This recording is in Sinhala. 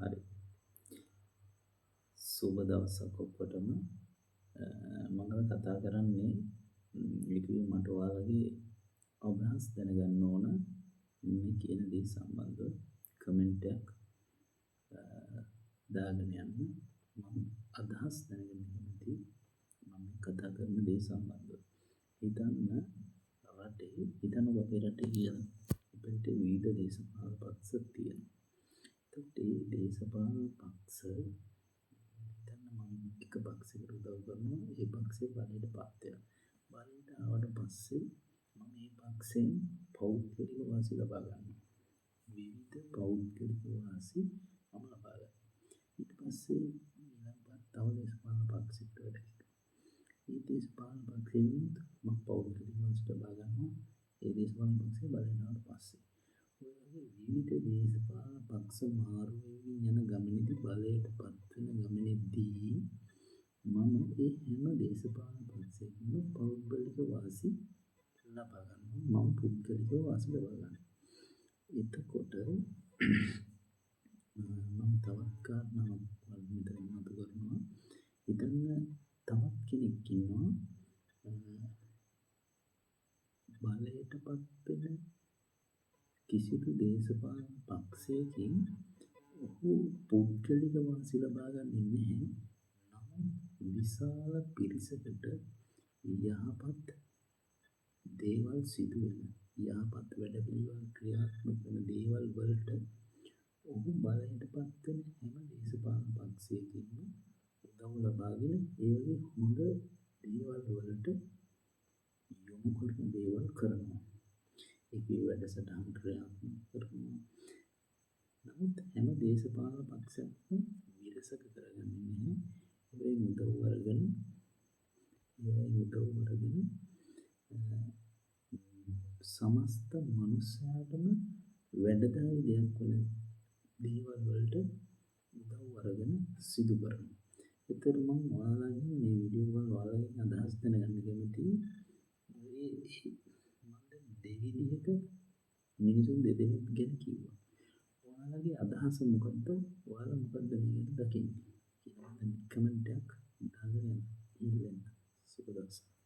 හරි. සුබ දවසක් ඔක්කොටම. මම අද කතා කරන්නේ ලිපියේ මට ඔයාලගේ අදහස් දැනගන්න ඕන මේ කියන දේ සම්බන්ධව කමෙන්ට් එකක් දාගෙන යන්න. මම අදහස් දැනගන්න කැමතියි මම කතා කරන දේ සම්බන්ධව. හිතන්න අපේ රටේ කියන අපිට විවිධ දේශපාලන පක්ෂ තියෙනවා. ඒත් මේ දේශපාලන පක්ෂ හිතන්න මම එක පක්ෂයකට උදව් කරනවා ඒ පක්ෂේ බලයටපත් වෙනවා. බලයට ආවට පස්සේ මම මේ පක්ෂයෙන් පෞද්ගලික වාසි ලබා ගන්නවා. විවිධ පෞද්ගලික වාසි මම ලබා ගන්නවා. ඊට පස්සේ ඊළඟට තව දේශපාලන පක්ෂයකට වැඩ කරනවා. මේ දේශපාලන පක්ෂයෙන් මම පෞද්ගලික වාසි ලබා ගන්නවා. ඒ දේශපාලන පක්ෂේ බලයට ආවට පස්සේ ඔය වගේ විවිධ දේශපාලන පක්ෂ මාරු වෙමින් යන ගමනේදී බලයටපත් වෙන ගමනේදී මම ඒ හැම දේශපාලන පක්ෂයකම පෞද්ගලික වාසි ලබා ගන්නවා. මම පුද්ගලික වාසි ලබා ගන්නවා. එතකොට මම තවත් කාරණාවක් මෙතන මතු කරනවා. හිතන්න තවත් කෙනෙක් ඉන්නවා බලයටපත් වෙන කිසිදු දේශපාලන පක්ෂයකින් ඔහු පුද්ගලික වාසි ලබා ගන්නේ නැහැ. නමුත් විශාල පිරිසකට යහපත් දේවල් සිදු වෙන යහපත් වැඩපිළිවෙළ ක්‍රියාත්මක වෙන දේවල් වලට ඔහු බලයටපත් වෙන හැම දේශපාලන පක්ෂයකින්ම උදව් ලබාගෙන ඒ වගේ හොඳ දේවල් වලට යොමු කරන දේවල් කරනවා. ඒකේ වැඩසටහන් ක්‍රියාත්මක කරනවා. නමුත් හැම දේශපාලන පක්ෂයක්ම විරසක කරගන්නේ නැහැ. ඒ උදව් අරගෙන සමස්ත මනුස්සයාටම වැඩදායී දෙයක් වන දේවල් වලට උදව් අරගෙන සිදු කරනවා. ඒතර මම ඔයාලගෙන් මේ වීඩියෝ වල ඔයාලගෙන් අදහස් දැනගන්න කැමතියි. මම දැන් දෙවිදිහක මිනිසුන් දෙදෙනෙක් ගැන කිව්වා. ඔයාලගේ අදහස මොකද්ද? ඔයාලා මොකද්ද මේ ගැන දකින්නේ? කියලා මම කමෙන්ට් එකක් දාගෙන ඉල්ලන්න. සුබ දවසක්.